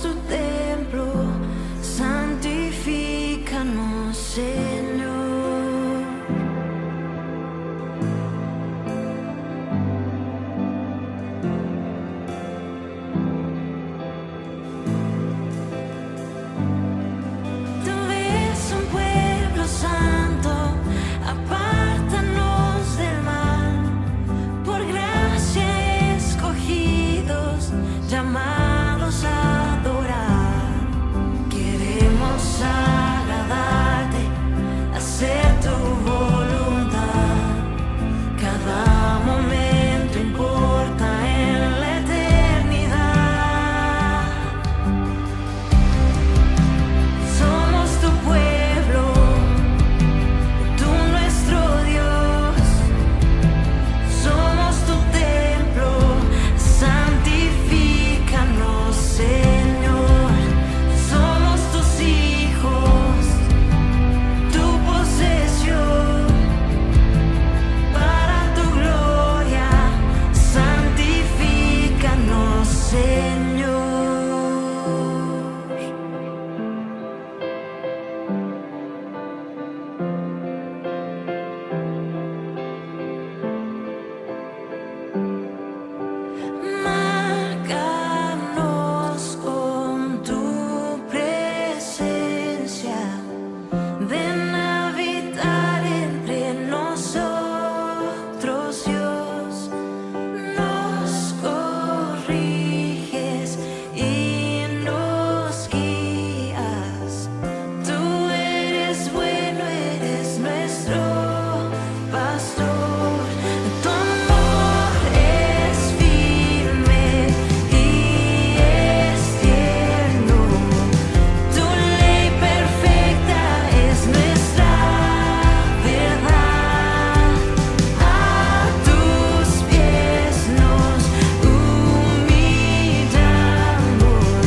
tu templo, santifícanos, Señor. Tú ves un pueblo santo, apártanos del mal, por gracia escogidos, llamados a adorar. Queremos agradarte, hacer tu voluntad. Cada momento importa en la eternidad. Somos tu pueblo, tú nuestro Dios. Somos tu templo, santifícanos, Señor. Somos tus hijos, tu posesión. Para tu gloria, santifícanos, Señor. Márcanos con tu presencia, ven a habitar entre nosotros, Dios. Nos corriges y nos guías. Tú eres bueno, eres nuestro pastor. Tu amor es firme y es tierno. Tu ley perfecta es nuestra verdad. A tus pies nos humillamos.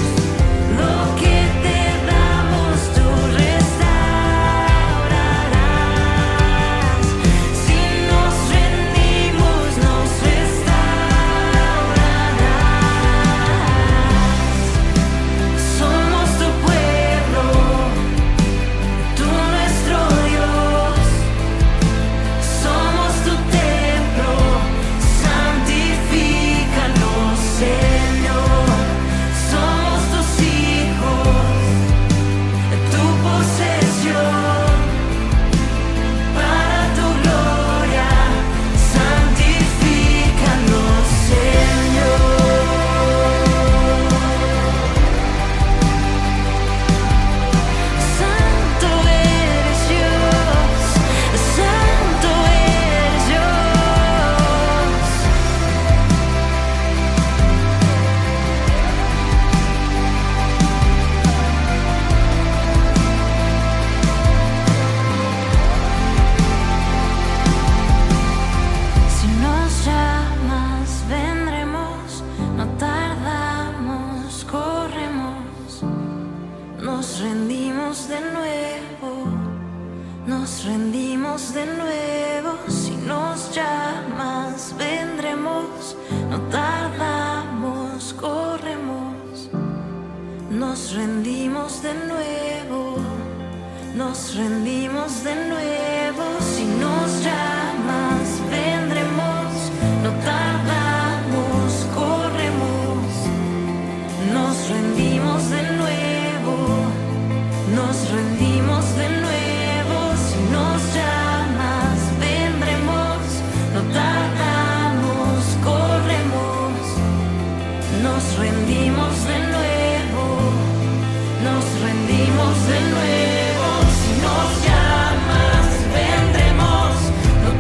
Lo que te damos tú restaurarás. Si nos rendimos, nos restaurarás. Somos tu pueblo, tú nuestro Dios. Somos tu templo, santifícanos, Señor. Somos tus hijos, tu posesión. Para tu gloria, santifícanos, Señor. Santo eres Dios, santo eres Dios. Si nos llamas, vendremos, no tardamos, corremos. Nos rendimos de nuevo, nos rendimos de nuevo. Si nos llamas, vendremos, no tardamos, corremos. Nos rendimos de nuevo, nos rendimos de nuevo. Si nos llamas, vendremos, no tardamos, corremos. Nos rendimos de nuevo, nos rendimos de nuevo. Si nos llamas, vendremos, no tardamos, corremos. Nos rendimos de nuevo, nos rendimos de nuevo. Si nos llamas, vendremos, no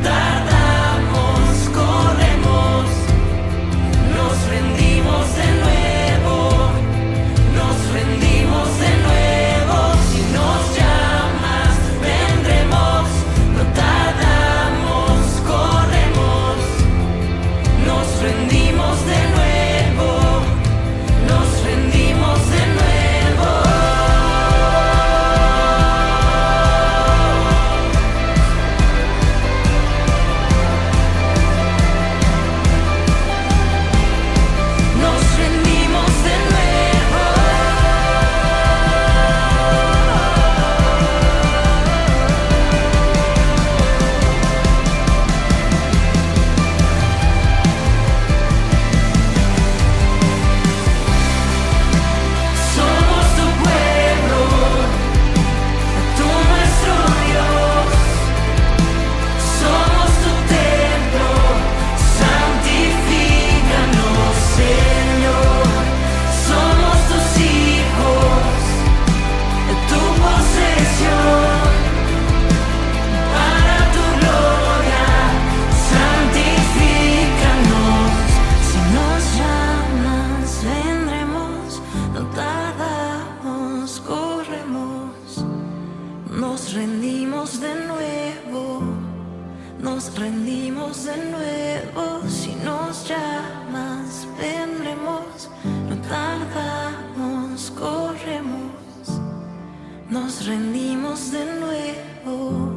Nos rendimos de nuevo,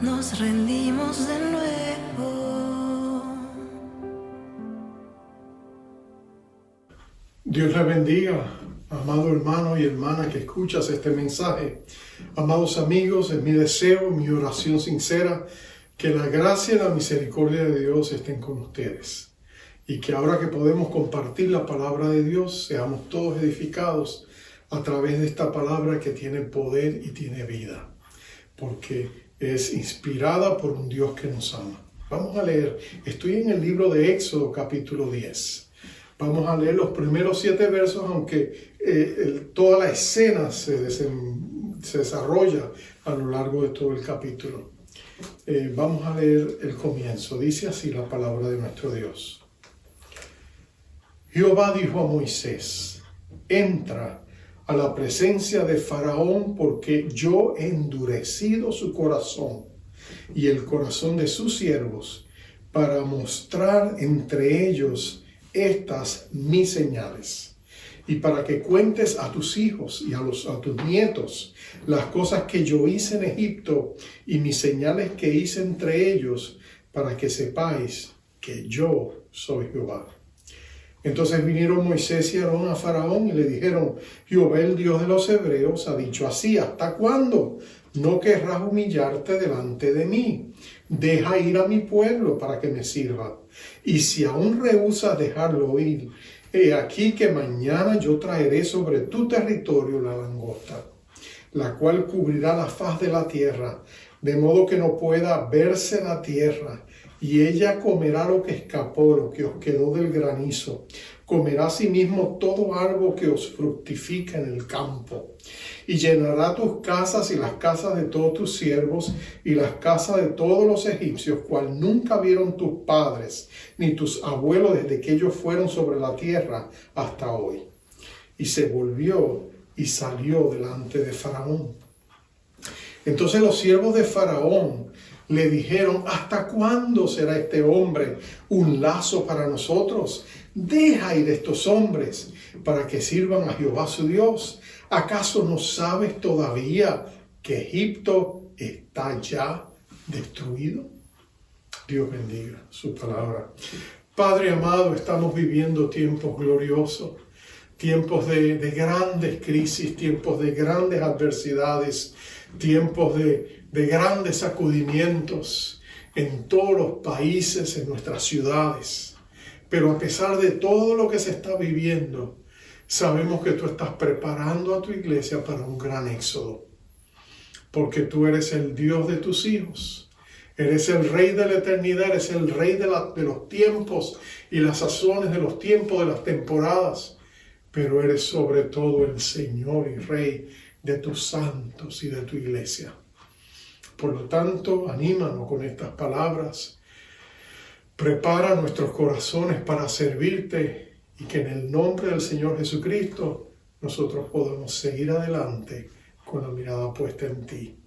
nos rendimos de nuevo. Dios les bendiga, amado hermano y hermana que escuchas este mensaje. Amados amigos, es mi deseo, mi oración sincera, que la gracia y la misericordia de Dios estén con ustedes. Y que ahora que podemos compartir la palabra de Dios, seamos todos edificados a través de esta palabra que tiene poder y tiene vida. Porque es inspirada por un Dios que nos ama. Vamos a leer, estoy en el libro de Éxodo capítulo 10. Vamos a leer los primeros 7 versos, aunque toda la escena se desarrolla a lo largo de todo el capítulo. Vamos a leer el comienzo. Dice así la palabra de nuestro Dios. Jehová dijo a Moisés: entra a la presencia de Faraón, porque yo he endurecido su corazón y el corazón de sus siervos, para mostrar entre ellos estas mis señales, y para que cuentes a tus hijos y a tus nietos las cosas que yo hice en Egipto y mis señales que hice entre ellos, para que sepáis que yo soy Jehová. Entonces vinieron Moisés y Aarón a Faraón y le dijeron: Jehová, el Dios de los hebreos, ha dicho así: ¿hasta cuándo no querrás humillarte delante de mí? Deja ir a mi pueblo para que me sirva. Y si aún rehusas dejarlo ir, he aquí que mañana yo traeré sobre tu territorio la langosta, la cual cubrirá la faz de la tierra, de modo que no pueda verse la tierra, y ella comerá lo que escapó, lo que os quedó del granizo. Comerá asimismo todo árbol que os fructifica en el campo. Y llenará tus casas y las casas de todos tus siervos y las casas de todos los egipcios, cual nunca vieron tus padres ni tus abuelos desde que ellos fueron sobre la tierra hasta hoy. Y se volvió y salió delante de Faraón. Entonces los siervos de Faraón le dijeron: ¿hasta cuándo será este hombre un lazo para nosotros? Deja ir estos hombres para que sirvan a Jehová su Dios. ¿Acaso no sabes todavía que Egipto está ya destruido? Dios bendiga su palabra. Padre amado, estamos viviendo tiempos gloriosos, tiempos de grandes crisis, tiempos de grandes adversidades, tiempos de grandes sacudimientos en todos los países, en nuestras ciudades. Pero a pesar de todo lo que se está viviendo, sabemos que tú estás preparando a tu iglesia para un gran éxodo. Porque tú eres el Dios de tus hijos. Eres el Rey de la eternidad, eres el Rey de los tiempos y las sazones de los tiempos, de las temporadas. Pero eres sobre todo el Señor y Rey de tus santos y de tu iglesia. Por lo tanto, anímanos con estas palabras. Prepara nuestros corazones para servirte y que en el nombre del Señor Jesucristo nosotros podamos seguir adelante con la mirada puesta en ti.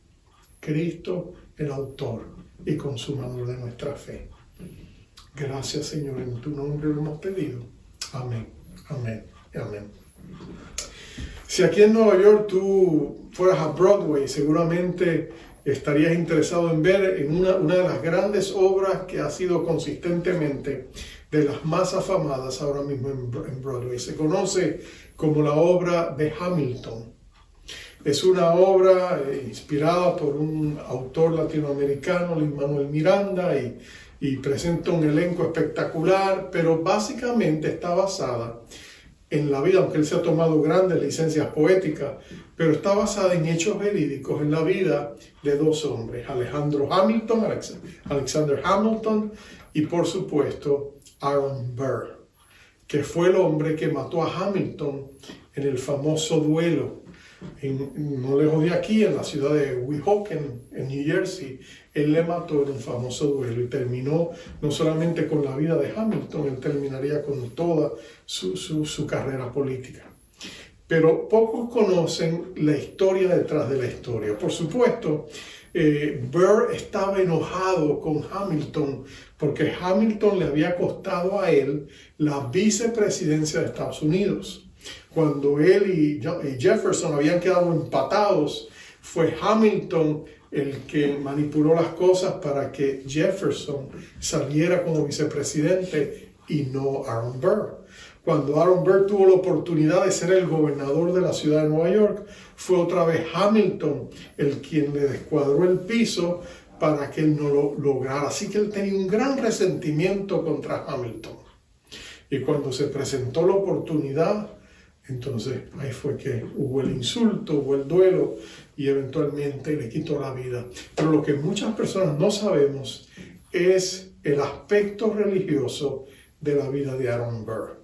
Cristo, el autor y consumador de nuestra fe. Gracias, Señor, en tu nombre lo hemos pedido. Amén, amén y amén. Si aquí en Nueva York tú fueras a Broadway, seguramente estarías interesado en ver en una de las grandes obras que ha sido consistentemente de las más afamadas ahora mismo en Broadway. Se conoce como la obra de Hamilton. Es una obra inspirada por un autor latinoamericano, Lin-Manuel Miranda, y presenta un elenco espectacular, pero básicamente está basada en la vida, aunque él se ha tomado grandes licencias poéticas, pero está basada en hechos verídicos, en la vida de 2 hombres, Alexander Hamilton y por supuesto Aaron Burr, que fue el hombre que mató a Hamilton en el famoso duelo, no lejos de aquí, en la ciudad de Weehawken, en New Jersey. Él le mató en un famoso duelo y terminó no solamente con la vida de Hamilton, él terminaría con toda su carrera política. Pero pocos conocen la historia detrás de la historia. Por supuesto, Burr estaba enojado con Hamilton porque Hamilton le había costado a él la vicepresidencia de Estados Unidos. Cuando él y Jefferson habían quedado empatados Fue Hamilton el que manipuló las cosas para que Jefferson saliera como vicepresidente y no Aaron Burr. Cuando Aaron Burr tuvo la oportunidad de ser el gobernador de la ciudad de Nueva York, fue otra vez Hamilton el quien le descuadró el piso para que él no lo lograra. Así que él tenía un gran resentimiento contra Hamilton. Y cuando se presentó la oportunidad, entonces ahí fue que hubo el insulto, hubo el duelo y eventualmente le quitó la vida. Pero lo que muchas personas no sabemos es el aspecto religioso de la vida de Aaron Burr.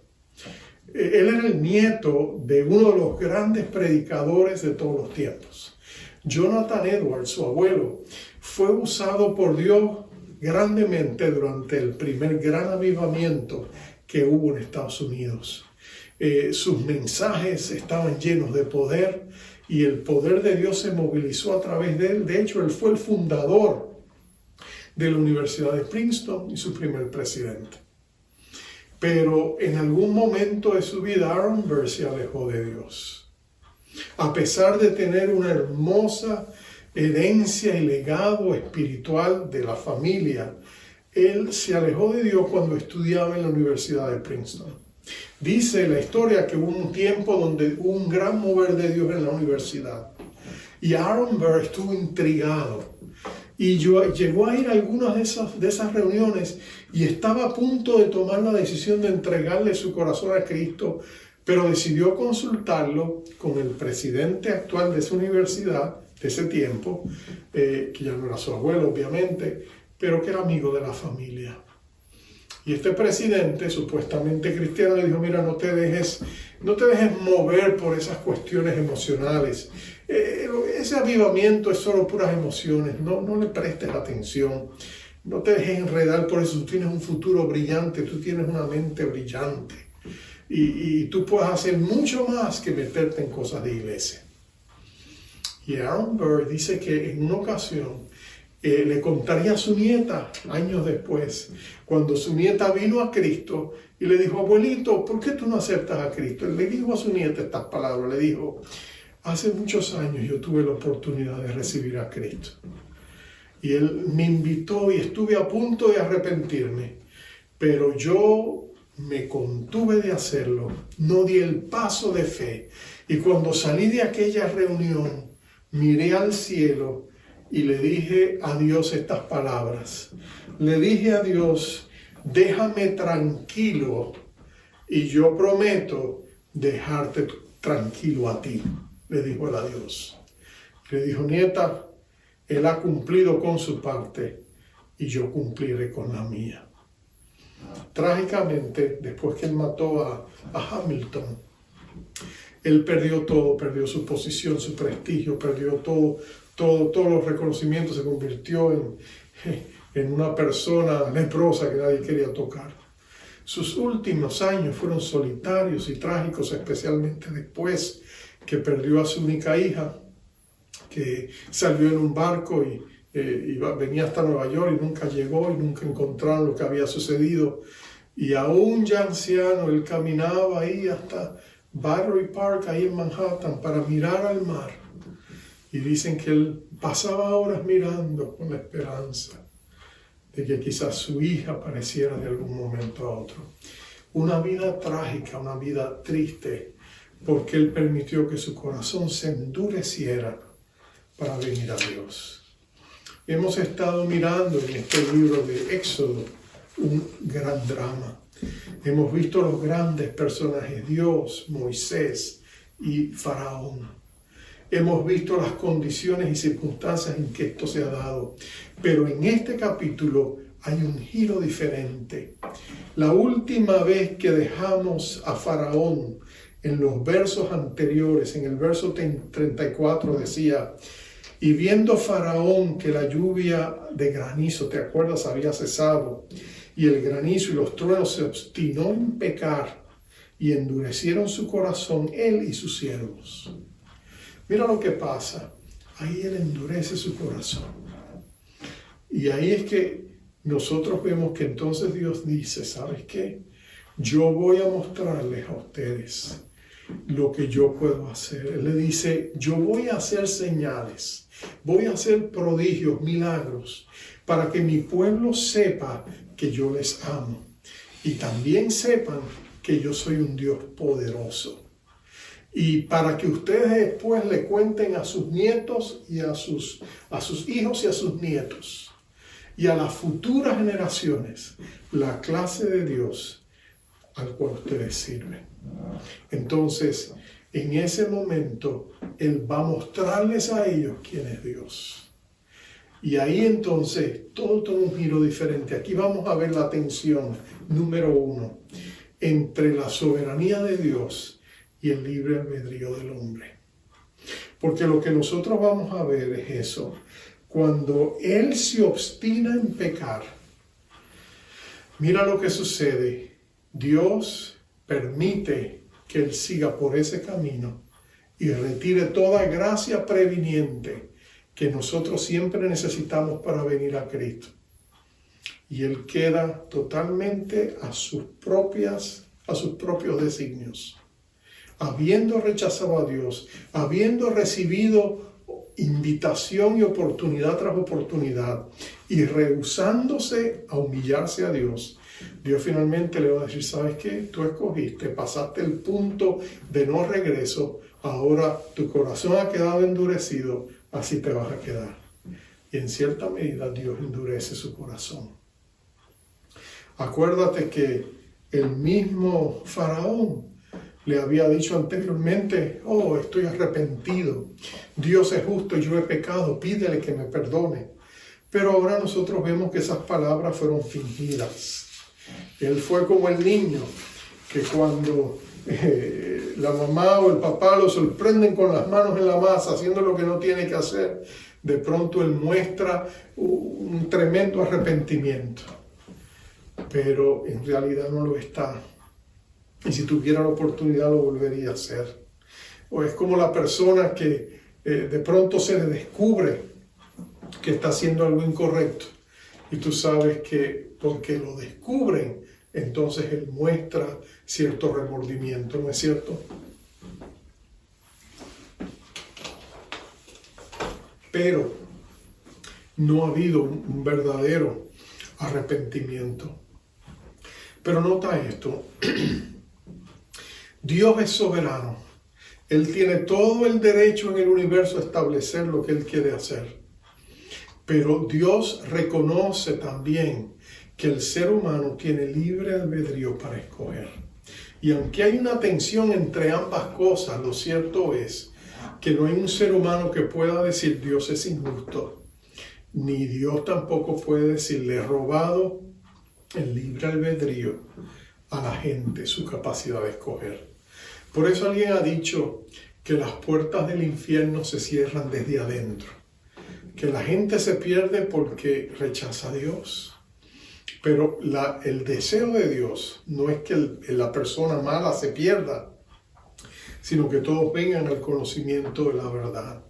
Él era el nieto de uno de los grandes predicadores de todos los tiempos. Jonathan Edwards, su abuelo, fue usado por Dios grandemente durante el primer gran avivamiento que hubo en Estados Unidos. Sus mensajes estaban llenos de poder y el poder de Dios se movilizó a través de él. De hecho, él fue el fundador de la Universidad de Princeton y su primer presidente. Pero en algún momento de su vida, Aaron Burr se alejó de Dios. A pesar de tener una hermosa herencia y legado espiritual de la familia, él se alejó de Dios cuando estudiaba en la Universidad de Princeton. Dice la historia que hubo un tiempo donde hubo un gran mover de Dios en la universidad. Y Aaron Burr estuvo intrigado. Y llegó a ir a algunas de esas reuniones y estaba a punto de tomar la decisión de entregarle su corazón a Cristo, pero decidió consultarlo con el presidente actual de esa universidad, de ese tiempo, que ya no era su abuelo, obviamente, pero que era amigo de la familia. Y este presidente, supuestamente cristiano, le dijo: mira, no te dejes mover por esas cuestiones emocionales. Ese avivamiento es solo puras emociones. No le prestes atención. No te dejes enredar por eso. Tú tienes un futuro brillante, tú tienes una mente brillante. Y tú puedes hacer mucho más que meterte en cosas de iglesia. Y Aaron Burr dice que en una ocasión le contaría a su nieta, años después, cuando su nieta vino a Cristo y le dijo: abuelito, ¿por qué tú no aceptas a Cristo? Él le dijo a su nieta estas palabras, le dijo: hace muchos años yo tuve la oportunidad de recibir a Cristo. Y él me invitó y estuve a punto de arrepentirme, pero yo me contuve de hacerlo, no di el paso de fe. Y cuando salí de aquella reunión, miré al cielo y le dije a Dios estas palabras. Le dije a Dios: déjame tranquilo y yo prometo dejarte tranquilo a ti. Le dijo él a Dios. Le dijo: nieta, él ha cumplido con su parte y yo cumpliré con la mía. Trágicamente, después que él mató a Hamilton, él perdió todo, perdió su posición, su prestigio, perdió todos los reconocimientos, se convirtió en una persona leprosa que nadie quería tocar. Sus últimos años fueron solitarios y trágicos, especialmente después que perdió a su única hija, que salió en un barco y venía hasta Nueva York y nunca llegó y nunca encontraron lo que había sucedido. Y aún ya anciano, él caminaba ahí hasta Battery Park, ahí en Manhattan, para mirar al mar. Y dicen que él pasaba horas mirando con la esperanza de que quizás su hija apareciera de algún momento a otro. Una vida trágica, una vida triste, porque él permitió que su corazón se endureciera para venir a Dios. Hemos estado mirando en este libro de Éxodo un gran drama. Hemos visto los grandes personajes: Dios, Moisés y Faraón. Hemos visto las condiciones y circunstancias en que esto se ha dado. Pero en este capítulo hay un giro diferente. La última vez que dejamos a Faraón, en los versos anteriores, en el verso 34 decía: y viendo Faraón que la lluvia de granizo, ¿te acuerdas?, había cesado, y el granizo y los truenos se obstinó en pecar, y endurecieron su corazón él y sus siervos. Mira lo que pasa. Ahí él endurece su corazón. Y ahí es que nosotros vemos que entonces Dios dice: ¿sabes qué? Yo voy a mostrarles a ustedes lo que yo puedo hacer. Él le dice, yo voy a hacer señales, voy a hacer prodigios, milagros, para que mi pueblo sepa que yo les amo y también sepan que yo soy un Dios poderoso. Y para que ustedes después le cuenten a sus nietos y a sus hijos y a sus nietos y a las futuras generaciones la clase de Dios al cual ustedes sirven. Entonces, en ese momento, Él va a mostrarles a ellos quién es Dios. Y ahí entonces todo toma un giro diferente. Aquí vamos a ver la tensión número 1 entre la soberanía de Dios y el libre albedrío del hombre. Porque lo que nosotros vamos a ver es eso. Cuando Él se obstina en pecar, mira lo que sucede. Dios permite que Él siga por ese camino y retire toda gracia previniente que nosotros siempre necesitamos para venir a Cristo. Y Él queda totalmente a sus propios designios. Habiendo rechazado a Dios, habiendo recibido invitación y oportunidad tras oportunidad y rehusándose a humillarse a Dios, Dios finalmente le va a decir, ¿sabes qué? Tú escogiste, pasaste el punto de no regreso, ahora tu corazón ha quedado endurecido, así te vas a quedar. Y en cierta medida Dios endurece su corazón. Acuérdate que el mismo Faraón le había dicho anteriormente, oh, estoy arrepentido, Dios es justo y yo he pecado, pídele que me perdone. Pero ahora nosotros vemos que esas palabras fueron fingidas. Él fue como el niño que cuando la mamá o el papá lo sorprenden con las manos en la masa haciendo lo que no tiene que hacer, de pronto él muestra un tremendo arrepentimiento, pero en realidad no lo está. Y si tuviera la oportunidad lo volvería a hacer. O es como la persona que de pronto se le descubre que está haciendo algo incorrecto. Y tú sabes que porque lo descubren, entonces él muestra cierto remordimiento, ¿no es cierto? Pero no ha habido un verdadero arrepentimiento. Pero nota esto. Dios es soberano. Él tiene todo el derecho en el universo a establecer lo que Él quiere hacer. Pero Dios reconoce también que el ser humano tiene libre albedrío para escoger. Y aunque hay una tensión entre ambas cosas, lo cierto es que no hay un ser humano que pueda decir Dios es injusto, ni Dios tampoco puede decir le he robado el libre albedrío a la gente, su capacidad de escoger. Por eso alguien ha dicho que las puertas del infierno se cierran desde adentro, que la gente se pierde porque rechaza a Dios. Pero el deseo de Dios no es que la persona mala se pierda, sino que todos vengan al conocimiento de la verdad.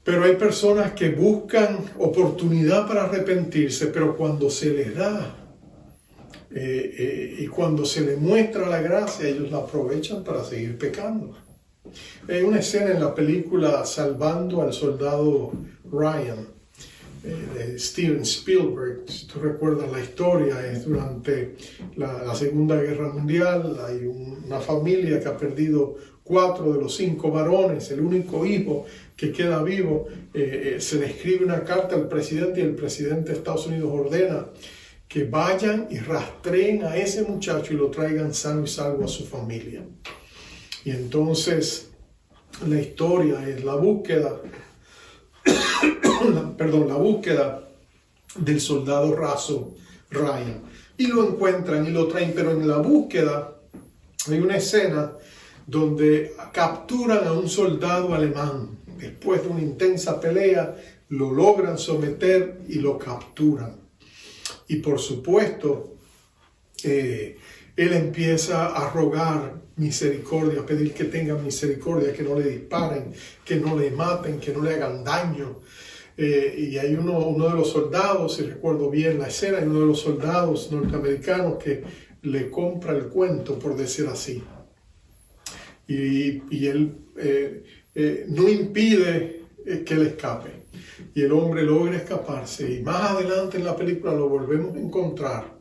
Pero hay personas que buscan oportunidad para arrepentirse, pero cuando se les da y cuando se les muestra la gracia, ellos la aprovechan para seguir pecando. Hay una escena en la película Salvando al Soldado Ryan, de Steven Spielberg. Si tú recuerdas la historia, es durante la Segunda Guerra Mundial. Hay una familia que ha perdido 4 de los 5 varones, el único hijo que queda vivo. Se le escribe una carta al presidente y el presidente de Estados Unidos ordena que vayan y rastreen a ese muchacho y lo traigan sano y salvo a su familia. Y entonces la historia es la búsqueda del soldado raso Ryan. Y lo encuentran y lo traen, pero en la búsqueda hay una escena donde capturan a un soldado alemán. Después de una intensa pelea, lo logran someter y lo capturan. Y por supuesto, él empieza a rogar misericordia, a pedir que tengan misericordia, que no le disparen, que no le maten, que no le hagan daño. Y hay uno de los soldados, si recuerdo bien la escena, hay uno de los soldados norteamericanos que le compra el cuento, por decir así. y él no impide que él escape. Y el hombre logra escaparse, y más adelante en la película lo volvemos a encontrar,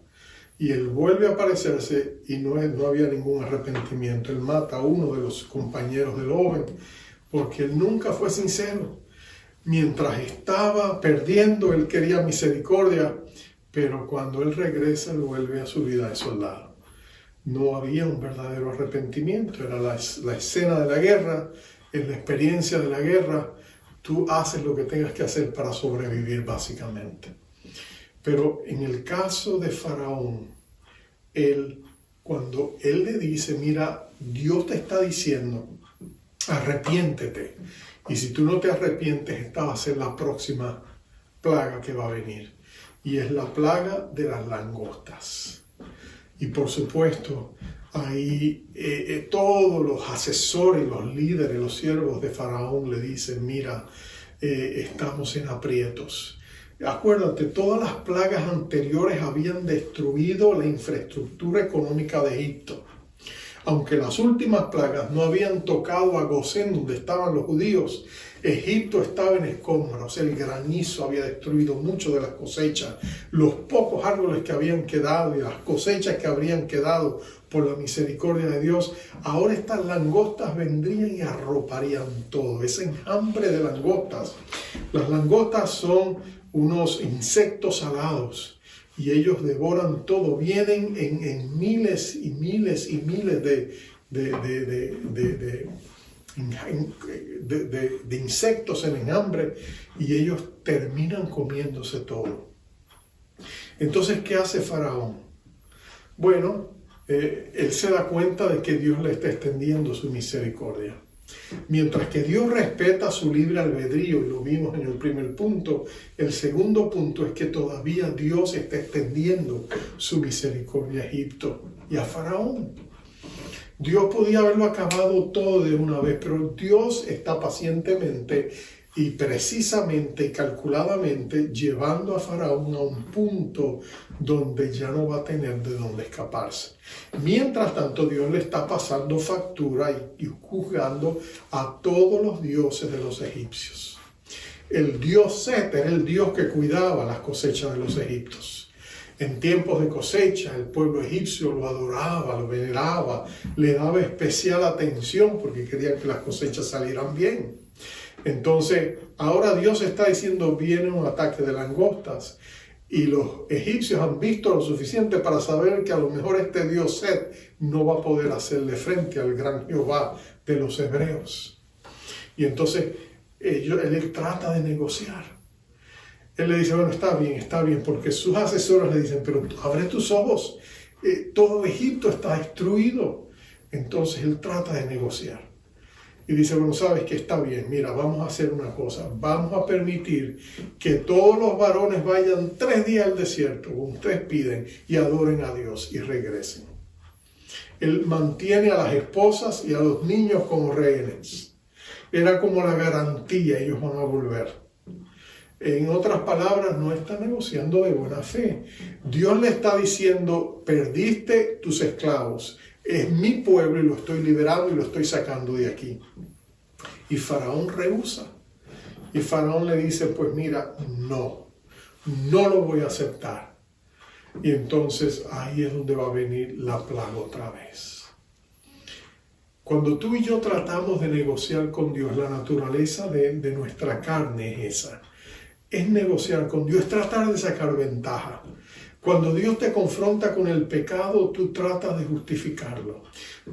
y él vuelve a aparecerse y no había ningún arrepentimiento. Él mata a uno de los compañeros del joven porque él nunca fue sincero. Mientras estaba perdiendo, él quería misericordia, pero cuando él regresa, él vuelve a su vida de soldado. No había un verdadero arrepentimiento, era la escena de la guerra, es la experiencia de la guerra. Tú haces lo que tengas que hacer para sobrevivir, básicamente. Pero en el caso de Faraón, cuando él le dice, mira, Dios te está diciendo, arrepiéntete. Y si tú no te arrepientes, esta va a ser la próxima plaga que va a venir. Y es la plaga de las langostas. Y por supuesto, ahí todos los asesores, los líderes, los siervos de Faraón le dicen, mira, estamos en aprietos. Acuérdate, todas las plagas anteriores habían destruido la infraestructura económica de Egipto. Aunque las últimas plagas no habían tocado a Gosén, donde estaban los judíos, Egipto estaba en escombros, el granizo había destruido mucho de las cosechas, los pocos árboles que habían quedado y las cosechas que habrían quedado por la misericordia de Dios, ahora estas langostas vendrían y arroparían todo, ese enjambre de langostas. Las langostas son unos insectos alados, y ellos devoran todo, vienen en miles y miles y miles de insectos en enjambre, y ellos terminan comiéndose todo. Entonces, ¿qué hace Faraón? Bueno, él se da cuenta de que Dios le está extendiendo su misericordia. Mientras que Dios respeta su libre albedrío, y lo vimos en el primer punto, el segundo punto es que todavía Dios está extendiendo su misericordia a Egipto y a Faraón. Dios podía haberlo acabado todo de una vez, pero Dios está pacientemente y precisamente y calculadamente llevando a Faraón a un punto donde ya no va a tener de dónde escaparse. Mientras tanto, Dios le está pasando factura y juzgando a todos los dioses de los egipcios. El dios Set era el dios que cuidaba las cosechas de los egipcios. En tiempos de cosecha, el pueblo egipcio lo adoraba, lo veneraba, le daba especial atención porque querían que las cosechas salieran bien. Entonces, ahora Dios está diciendo, viene un ataque de langostas, y los egipcios han visto lo suficiente para saber que a lo mejor este dios Set no va a poder hacerle frente al gran Jehová de los hebreos. Y entonces él trata de negociar. Él le dice, bueno, está bien, porque sus asesores le dicen, pero abre tus ojos, todo Egipto está destruido. Entonces él trata de negociar. Y dice, bueno, sabes que está bien, mira, vamos a hacer una cosa, vamos a permitir que todos los varones vayan 3 días al desierto, como ustedes piden, y adoren a Dios y regresen. Él mantiene a las esposas y a los niños como rehenes. Era como la garantía, ellos van a volver. En otras palabras, no está negociando de buena fe. Dios le está diciendo, perdiste tus esclavos, es mi pueblo y lo estoy liberando y lo estoy sacando de aquí. Y Faraón rehúsa. Y Faraón le dice, pues mira, no lo voy a aceptar. Y entonces ahí es donde va a venir la plaga otra vez. Cuando tú y yo tratamos de negociar con Dios, la naturaleza de nuestra carne es esa. Es negociar con Dios, es tratar de sacar ventaja. Cuando Dios te confronta con el pecado, tú tratas de justificarlo.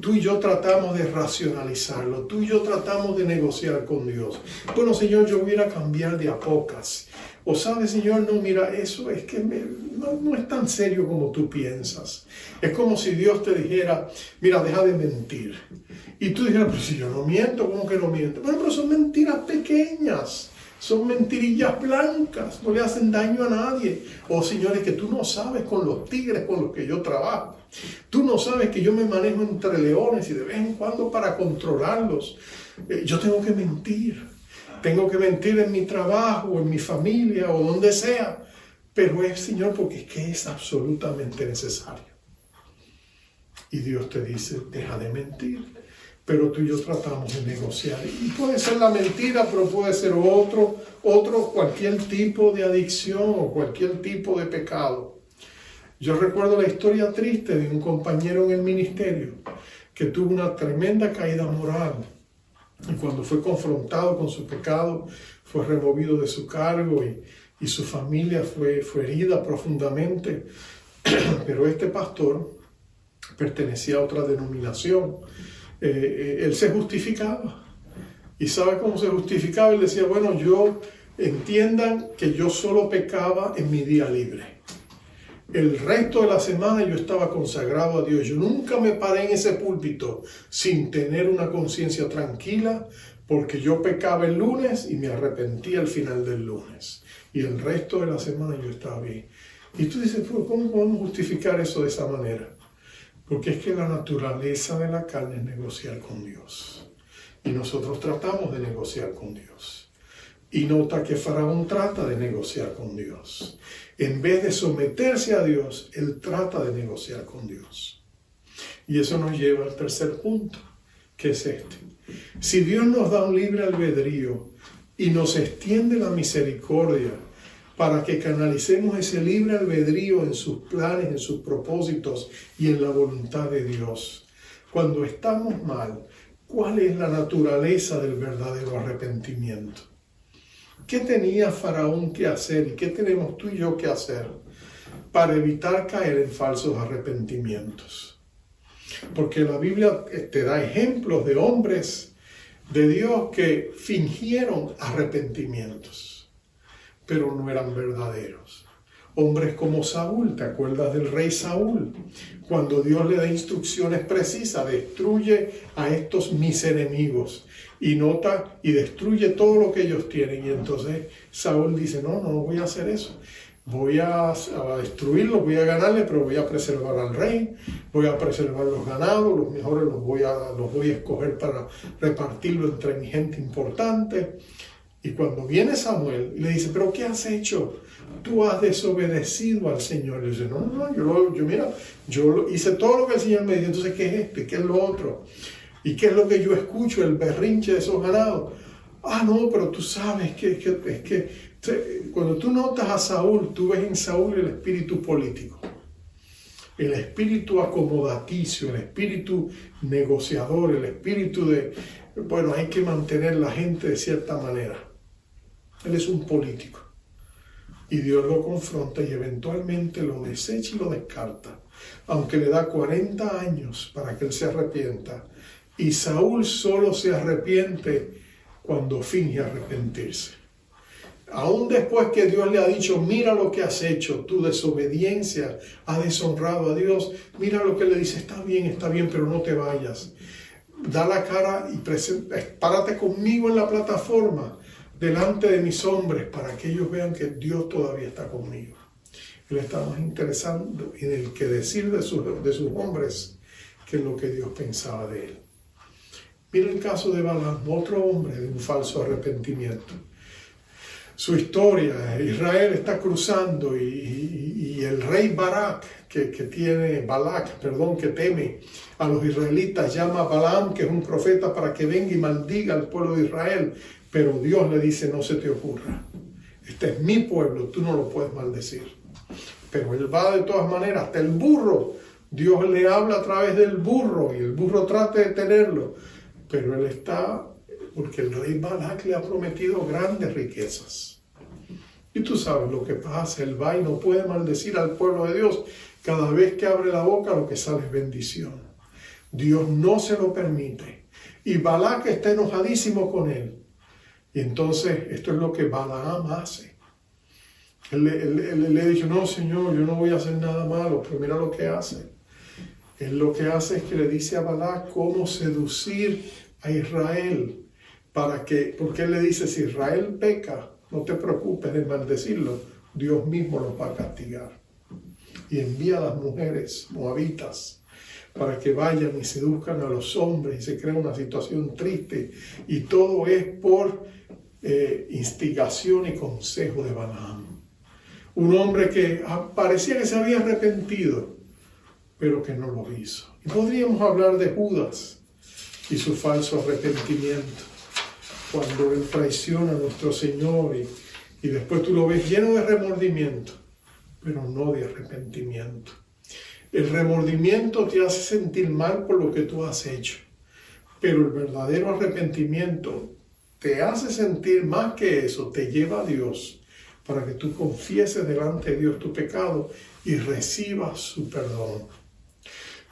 Tú y yo tratamos de racionalizarlo. Tú y yo tratamos de negociar con Dios. Bueno, Señor, yo voy a cambiar de a pocas. O sabes, Señor, no, mira, eso es que no es tan serio como tú piensas. Es como si Dios te dijera, mira, deja de mentir. Y tú dijeras, pero si yo no miento, ¿cómo que no miento? Bueno, pero son mentiras pequeñas. Son mentirillas blancas, no le hacen daño a nadie. Oh, señores, que tú no sabes con los tigres con los que yo trabajo. Tú no sabes que yo me manejo entre leones y de vez en cuando para controlarlos. Yo tengo que mentir. Tengo que mentir en mi trabajo, en mi familia o donde sea. Pero es, Señor, porque es que es absolutamente necesario. Y Dios te dice, deja de mentir. pero tú y yo tratamos de negociar. Y puede ser la mentira, pero puede ser cualquier tipo de adicción o cualquier tipo de pecado. Yo recuerdo la historia triste de un compañero en el ministerio que tuvo una tremenda caída moral. Y cuando fue confrontado con su pecado, fue removido de su cargo y su familia fue herida profundamente. Pero este pastor pertenecía a otra denominación. Él se justificaba. ¿Y sabe cómo se justificaba? Él decía, bueno, entiendan que yo solo pecaba en mi día libre. El resto de la semana yo estaba consagrado a Dios. Yo nunca me paré en ese púlpito sin tener una conciencia tranquila, porque yo pecaba el lunes y me arrepentía al final del lunes. Y el resto de la semana yo estaba bien. Y tú dices, ¿cómo podemos justificar eso de esa manera? Porque es que la naturaleza de la carne es negociar con Dios. Y nosotros tratamos de negociar con Dios. Y nota que Faraón trata de negociar con Dios. En vez de someterse a Dios, él trata de negociar con Dios. Y eso nos lleva al tercer punto, que es este. Si Dios nos da un libre albedrío y nos extiende la misericordia para que canalicemos ese libre albedrío en sus planes, en sus propósitos y en la voluntad de Dios, cuando estamos mal, ¿cuál es la naturaleza del verdadero arrepentimiento? ¿Qué tenía Faraón que hacer y qué tenemos tú y yo que hacer para evitar caer en falsos arrepentimientos? Porque la Biblia te da ejemplos de hombres de Dios que fingieron arrepentimientos, pero no eran verdaderos. Hombres como Saúl, ¿te acuerdas del rey Saúl? Cuando Dios le da instrucciones precisas, destruye a estos mis enemigos y destruye todo lo que ellos tienen. Y entonces Saúl dice, no voy a hacer eso. Voy a destruirlos, voy a ganarle, pero voy a preservar al rey, voy a preservar los ganados, los mejores los voy a escoger para repartirlo entre mi gente importante. Y cuando viene Samuel y le dice, ¿pero qué has hecho? Tú has desobedecido al Señor. Y dice, yo hice todo lo que el Señor me dijo. Entonces, ¿qué es esto? ¿Qué es lo otro? ¿Y qué es lo que yo escucho? El berrinche de esos ganados. No, pero tú sabes que cuando tú notas a Saúl, tú ves en Saúl el espíritu político, el espíritu acomodaticio, el espíritu negociador, el espíritu de, hay que mantener la gente de cierta manera. Él es un político. Y Dios lo confronta y eventualmente lo desecha y lo descarta, aunque le da 40 años para que él se arrepienta. Y Saúl solo se arrepiente cuando finge arrepentirse. Aún después que Dios le ha dicho, mira lo que has hecho, tu desobediencia ha deshonrado a Dios, mira lo que le dice, está bien, pero no te vayas. Da la cara y párate conmigo en la plataforma, delante de mis hombres, para que ellos vean que Dios todavía está conmigo. Él está más interesado en el que decir de sus hombres que en lo que Dios pensaba de él. Mira el caso de Balaam, otro hombre de un falso arrepentimiento. Su historia, Israel está cruzando y el rey Balak, que teme a los israelitas, llama a Balaam, que es un profeta, para que venga y maldiga al pueblo de Israel. Pero Dios le dice, no se te ocurra. Este es mi pueblo, tú no lo puedes maldecir. Pero él va de todas maneras, hasta el burro. Dios le habla a través del burro y el burro trata de detenerlo. Pero él está, porque el rey Balak le ha prometido grandes riquezas. Y tú sabes lo que pasa, él va y no puede maldecir al pueblo de Dios. Cada vez que abre la boca lo que sale es bendición. Dios no se lo permite. Y Balak está enojadísimo con él. Y entonces esto es lo que Balaam hace. Él le ha dicho, no Señor, yo no voy a hacer nada malo, pero mira lo que hace. Él lo que hace es que le dice a Balak cómo seducir a Israel, porque él le dice, si Israel peca, no te preocupes de maldecirlo, Dios mismo los va a castigar. Y envía a las mujeres moabitas para que vayan y seduzcan a los hombres y se crea una situación triste. Y todo es por instigación y consejo de Balaam. Un hombre que parecía que se había arrepentido, pero que no lo hizo. Y podríamos hablar de Judas. y su falso arrepentimiento. Cuando él traiciona a nuestro Señor y después tú lo ves lleno de remordimiento, pero no de arrepentimiento. El remordimiento te hace sentir mal por lo que tú has hecho, pero el verdadero arrepentimiento te hace sentir más que eso, te lleva a Dios para que tú confieses delante de Dios tu pecado y recibas su perdón.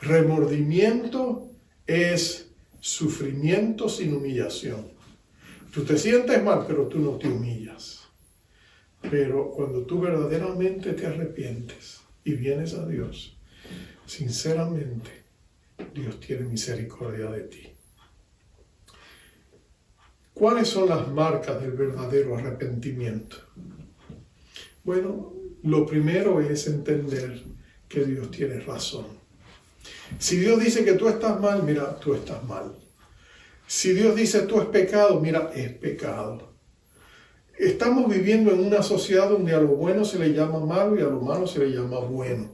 Remordimiento es sufrimiento sin humillación. Tú te sientes mal, pero tú no te humillas. Pero cuando tú verdaderamente te arrepientes y vienes a Dios, sinceramente, Dios tiene misericordia de ti. ¿Cuáles son las marcas del verdadero arrepentimiento? Bueno, lo primero es entender que Dios tiene razón. Si Dios dice que tú estás mal, mira, tú estás mal. Si Dios dice tú es pecado, mira, es pecado. Estamos viviendo en una sociedad donde a lo bueno se le llama malo y a lo malo se le llama bueno.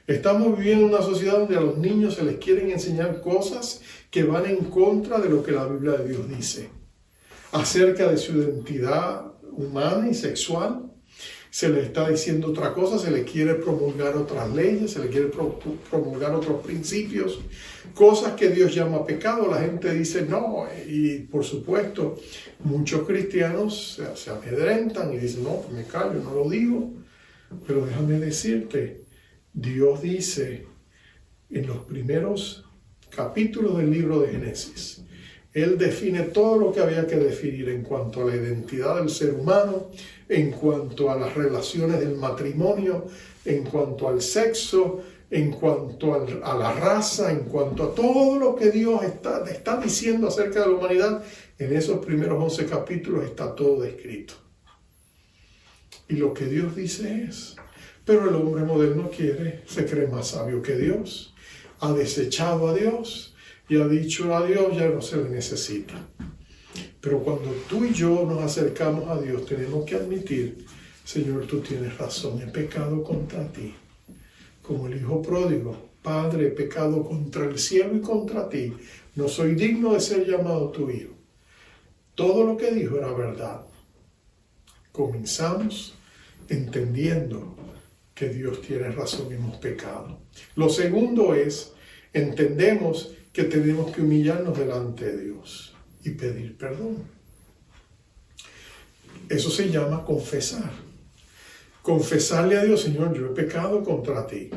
Estamos viviendo en una sociedad donde a los niños se les quieren enseñar cosas que van en contra de lo que la Biblia de Dios dice. Acerca de su identidad humana y sexual, se les está diciendo otra cosa, se les quiere promulgar otras leyes, se les quiere promulgar otros principios, cosas que Dios llama pecado. La gente dice no, y por supuesto muchos cristianos se amedrentan y dicen no, me callo, no lo digo. Pero déjame decirte, Dios dice en los primeros capítulos del libro de Génesis, Él define todo lo que había que definir en cuanto a la identidad del ser humano, en cuanto a las relaciones del matrimonio, en cuanto al sexo, en cuanto a la raza, en cuanto a todo lo que Dios está diciendo acerca de la humanidad. En esos primeros 11 capítulos está todo descrito. Y lo que Dios dice es, pero el hombre moderno se cree más sabio que Dios, ha desechado a Dios y ha dicho a Dios ya no se le necesita. Pero cuando tú y yo nos acercamos a Dios, tenemos que admitir, Señor, tú tienes razón, he pecado contra ti. Como el hijo pródigo, Padre, he pecado contra el cielo y contra ti. No soy digno de ser llamado tu hijo. Todo lo que dijo era verdad. Comenzamos entendiendo que Dios tiene razón y hemos pecado. Lo segundo es, entendemos que tenemos que humillarnos delante de Dios y pedir perdón. Eso se llama confesar. Confesarle a Dios, Señor, yo he pecado contra ti.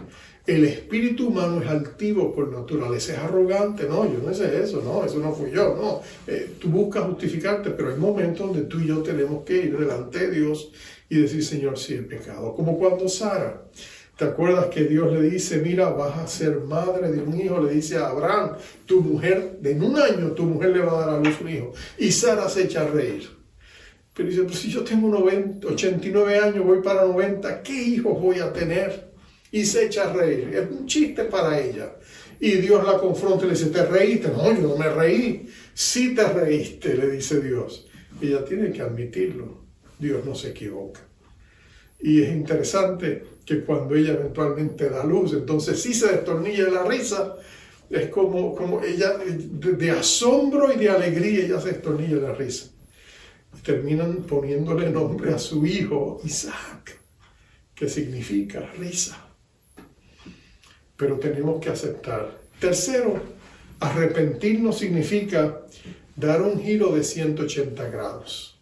El espíritu humano es altivo por naturaleza, es arrogante. No, yo no hice eso, no, eso no fui yo, no. Tú buscas justificarte, pero hay momentos donde tú y yo tenemos que ir delante de Dios y decir, Señor, sí he pecado. Como cuando Sara, ¿te acuerdas que Dios le dice, mira, vas a ser madre de un hijo? Le dice a Abraham, tu mujer, en un año tu mujer le va a dar a luz un hijo. Y Sara se echa a reír. Pero dice, pues si yo tengo 89 años, voy para 90, ¿qué hijos voy a tener? Y se echa a reír. Es un chiste para ella. Y Dios la confronta y le dice, ¿te reíste? No, yo no me reí. Sí te reíste, le dice Dios. Ella tiene que admitirlo. Dios no se equivoca. Y es interesante que cuando ella eventualmente da luz, entonces sí se destornilla la risa. Es como ella, de asombro y de alegría, ella se destornilla la risa. Y terminan poniéndole nombre a su hijo, Isaac, que significa risa. Pero tenemos que aceptar. Tercero, arrepentirnos significa dar un giro de 180 grados.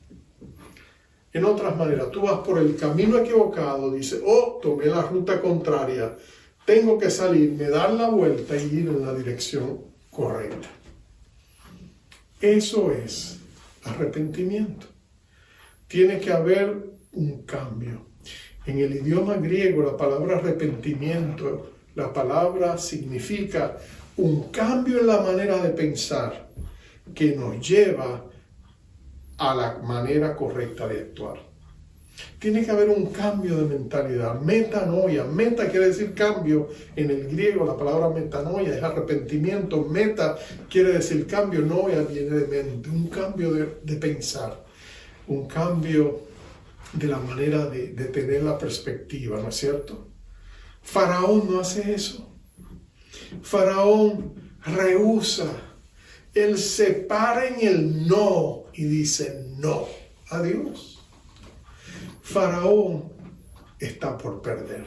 En otras maneras, tú vas por el camino equivocado, dices, oh, tomé la ruta contraria, tengo que salirme, dar la vuelta y ir en la dirección correcta. Eso es arrepentimiento. Tiene que haber un cambio. En el idioma griego, la palabra arrepentimiento, la palabra significa un cambio en la manera de pensar que nos lleva a la manera correcta de actuar. Tiene que haber un cambio de mentalidad, metanoia. Meta quiere decir cambio. En el griego la palabra metanoia es arrepentimiento. Meta quiere decir cambio, noia viene de mente. Un cambio de pensar, un cambio de la manera de tener la perspectiva, ¿no es cierto? Faraón no hace eso. Faraón rehúsa Él se para en el no y dice no a Dios. Faraón está por perder.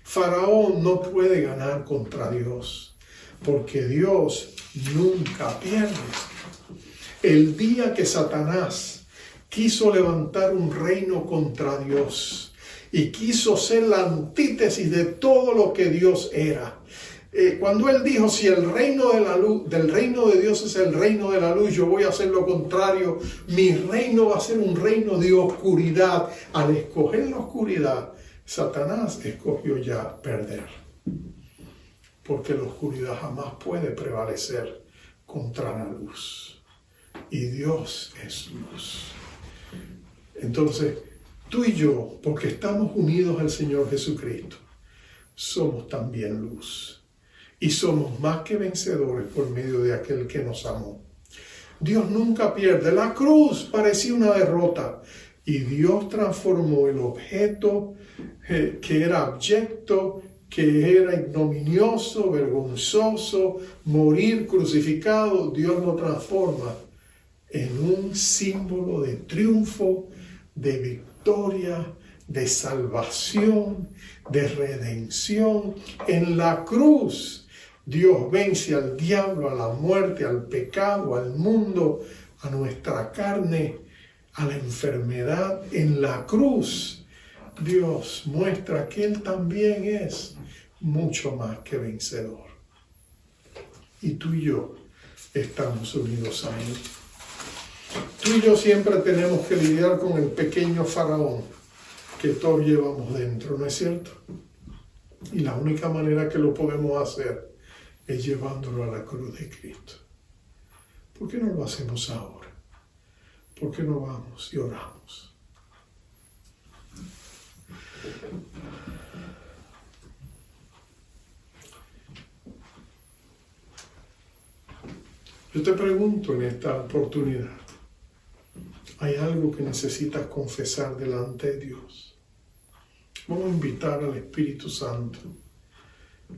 Faraón no puede ganar contra Dios, porque Dios nunca pierde. El día que Satanás quiso levantar un reino contra Dios y quiso ser la antítesis de todo lo que Dios era, cuando él dijo, si el reino de la luz, del reino de Dios es el reino de la luz, yo voy a hacer lo contrario, mi reino va a ser un reino de oscuridad. Al escoger la oscuridad, Satanás escogió ya perder, porque la oscuridad jamás puede prevalecer contra la luz, y Dios es luz. Entonces, tú y yo, porque estamos unidos al Señor Jesucristo, somos también luz. Y somos más que vencedores por medio de aquel que nos amó. Dios nunca pierde. La cruz parecía una derrota. Y Dios transformó el objeto que era abyecto, que era ignominioso, vergonzoso, morir crucificado. Dios lo transforma en un símbolo de triunfo, de victoria, de salvación, de redención. En la cruz Dios vence al diablo, a la muerte, al pecado, al mundo, a nuestra carne, a la enfermedad. En la cruz Dios muestra que Él también es mucho más que vencedor. Y tú y yo estamos unidos a Él. Tú y yo siempre tenemos que lidiar con el pequeño faraón que todos llevamos dentro, ¿no es cierto? Y la única manera que lo podemos hacer es llevándolo a la cruz de Cristo. ¿Por qué no lo hacemos ahora? ¿Por qué no vamos y oramos? Yo te pregunto en esta oportunidad, ¿hay algo que necesitas confesar delante de Dios? Vamos a invitar al Espíritu Santo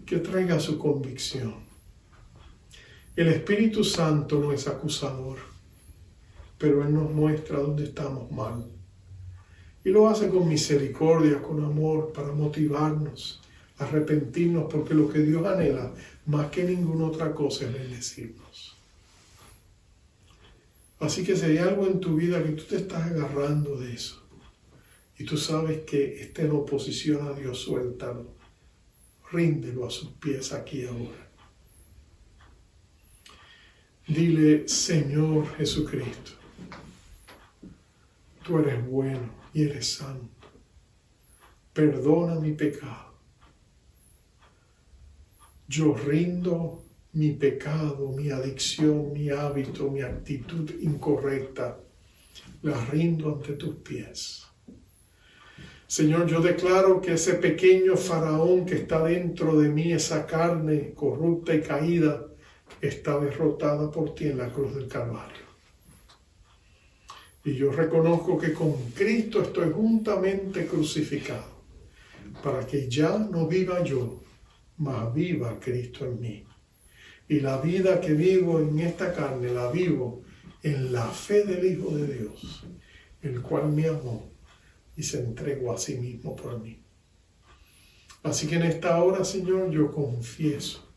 que traiga su convicción. El Espíritu Santo no es acusador, pero Él nos muestra dónde estamos mal. Y lo hace con misericordia, con amor, para motivarnos, a arrepentirnos, porque lo que Dios anhela, más que ninguna otra cosa, es bendecirnos. Así que si hay algo en tu vida que tú te estás agarrando de eso, y tú sabes que está en oposición a Dios, suéltalo. Ríndelo a sus pies aquí ahora. Dile, Señor Jesucristo, tú eres bueno y eres santo. Perdona mi pecado. Yo rindo mi pecado, mi adicción, mi hábito, mi actitud incorrecta. La rindo ante tus pies. Señor, yo declaro que ese pequeño faraón que está dentro de mí, esa carne corrupta y caída, está derrotada por ti en la cruz del Calvario. Y yo reconozco que con Cristo estoy juntamente crucificado, para que ya no viva yo, mas viva Cristo en mí. Y la vida que vivo en esta carne, la vivo en la fe del Hijo de Dios, el cual me amó y se entregó a sí mismo por mí. Así que en esta hora, Señor, yo confieso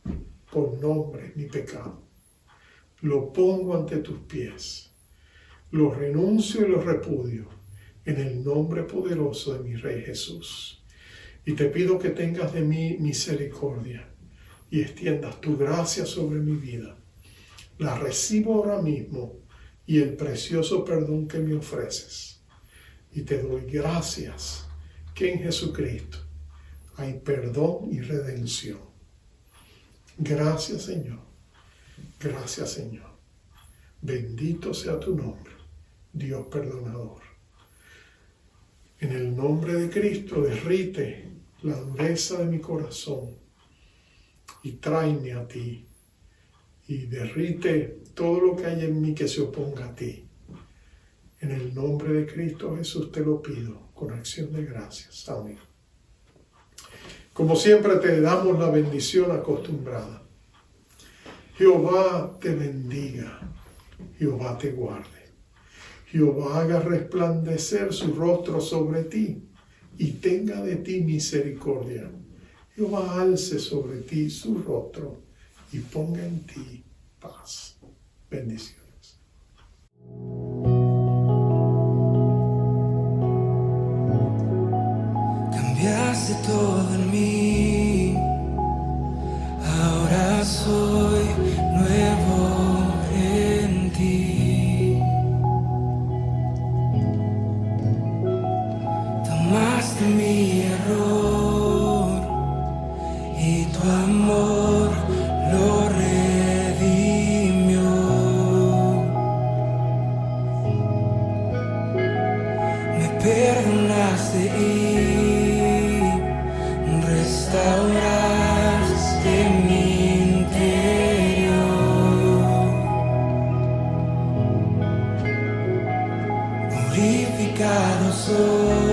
por nombre mi pecado. Lo pongo ante tus pies. Lo renuncio y lo repudio en el nombre poderoso de mi Rey Jesús. Y te pido que tengas de mí misericordia y extiendas tu gracia sobre mi vida. La recibo ahora mismo y el precioso perdón que me ofreces. Y te doy gracias que en Jesucristo hay perdón y redención. Gracias, Señor. Gracias, Señor. Bendito sea tu nombre, Dios perdonador. En el nombre de Cristo, derrite la dureza de mi corazón y tráeme a ti. Y derrite todo lo que hay en mí que se oponga a ti. En el nombre de Cristo Jesús te lo pido con acción de gracias. Amén. Como siempre te damos la bendición acostumbrada. Jehová te bendiga, Jehová te guarde, Jehová haga resplandecer su rostro sobre ti y tenga de ti misericordia. Jehová alce sobre ti su rostro y ponga en ti paz. Bendiciones. Cambiaste todo en mí, ahora soy nuevo en ti. Tomaste mi error y tu amor lo redimió. Me perdonaste y restauraste mi interior. Purificado soy